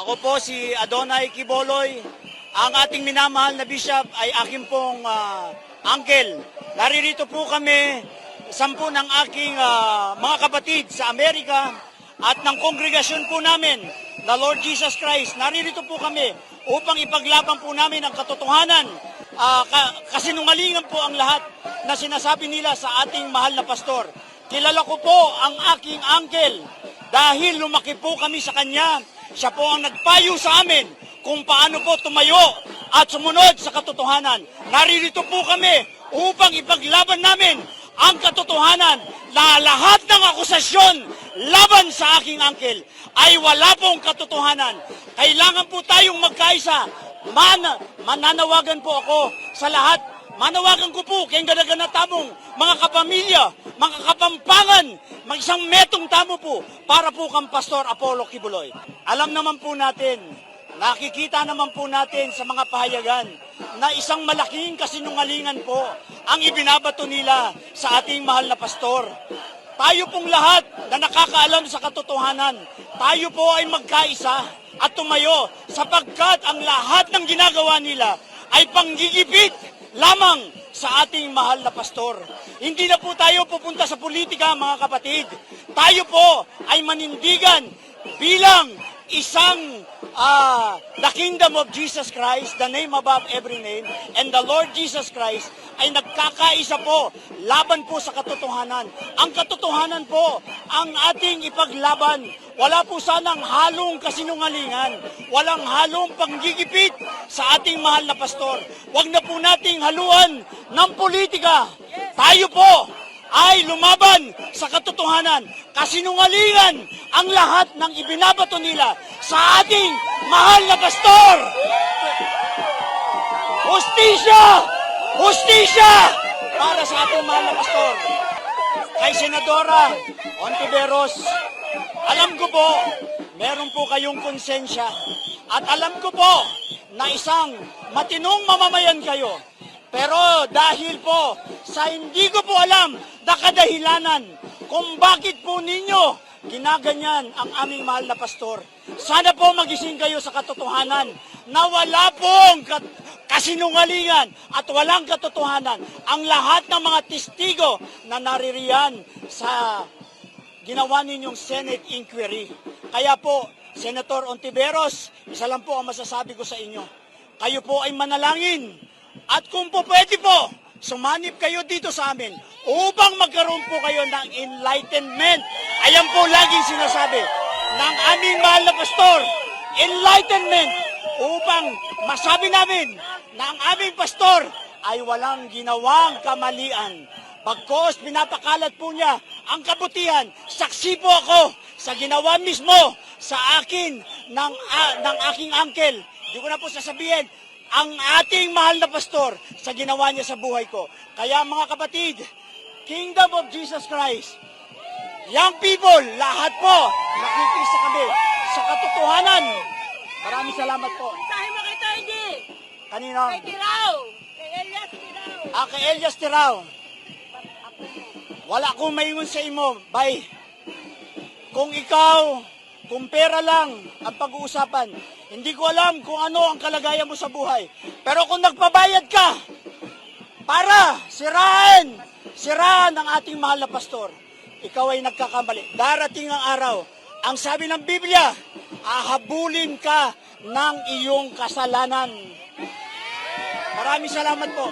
Ako po si Adonai Kiboloy. Ang ating minamahal na bishop ay aking pong uncle. Naririto po kami, 10 ng aking mga kapatid sa Amerika at ng kongregasyon po namin na Lord Jesus Christ. Naririto po kami upang ipaglaban po namin ang katotohanan. Kasinungalingan po ang lahat na sinasabi nila sa ating mahal na pastor. Kilala ko po ang aking uncle dahil lumaki po kami sa kanya. Siya po ang nagpayo sa amin kung paano po tumayo at sumunod sa katotohanan. Naririto po kami upang ipaglaban namin ang katotohanan na lahat ng akusasyon laban sa aking uncle ay wala pong katotohanan. Kailangan po tayong magkaisa. Mananawagan po ako sa lahat. Manawagan ko po kayong ganagana tamong mga kapamilya, mga kapampangan, isang metong tamo po para po kang Pastor Apollo Kibuloy. Alam naman po natin, nakikita naman po natin sa mga pahayagan na isang malaking kasinungalingan po ang ibinabato nila sa ating mahal na pastor. Tayo pong lahat na nakakaalam sa katotohanan, tayo po ay magkaisa at tumayo sapagkat ang lahat ng ginagawa nila ay panggigipit lamang sa ating mahal na pastor. Hindi na po tayo pupunta sa politika, mga kapatid. Tayo po ay manindigan bilang isang the kingdom of Jesus Christ, the name above every name, and the Lord Jesus Christ ay nagkakaisa po laban po sa katotohanan. Ang katotohanan po ang ating ipaglaban. Wala po sanang halong kasinungalingan, walang halong panggigipit sa ating mahal na pastor. Huwag na po nating haluan ng politika. Tayo po ay lumaban sa katotohanan. Kasinungalingan ang lahat ng ibinabato nila sa ating mahal na pastor. Hustisya! Hustisya! Para sa ating mahal na pastor. Kay Senadora Ontiveros, alam ko po, meron po kayong konsensya. At alam ko po na isang matinong mamamayan kayo. Pero dahil po sa hindi ko po alam na kadahilanan kung bakit po ninyo ginaganyan ang aming mahal na pastor, sana po magising kayo sa katotohanan na wala pong kasinungalingan at walang katotohanan ang lahat ng mga testigo na naririyan sa ginawa ninyong Senate inquiry. Kaya po, Senator Ontiveros, isa lang po ang masasabi ko sa inyo. Kayo po ay manalangin. At kung po pwede po, sumanib kayo dito sa amin upang magkaroon po kayo ng enlightenment. Ayan po laging sinasabi ng aming mahal na pastor, enlightenment, upang masabi namin na ang aming pastor ay walang ginawang kamalian. Pagkos pinapakalat po niya ang kabutihan, saksi po ako sa ginawa mismo sa akin ng aking uncle. Hindi ko na po sasabihin ang ating mahal na pastor sa ginawa niya sa buhay ko. Kaya mga kapatid, Kingdom of Jesus Christ, young people, lahat po, nakikisa kami sa katotohanan. Maraming salamat po. Mensahe mo kay Toydi. Kanino? Kay Tirao. Kay Elias Tirao. Kay Elias Tirao. Wala akong maingon sa imo, bay. Kung ikaw, kung pera lang ang pag-uusapan, hindi ko alam kung ano ang kalagayan mo sa buhay. Pero kung nagpabayad ka para siraan ang ating mahal na pastor, ikaw ay nagkakamali. Darating ang araw, ang sabi ng Biblia, ahabulin ka ng iyong kasalanan. Maraming salamat po.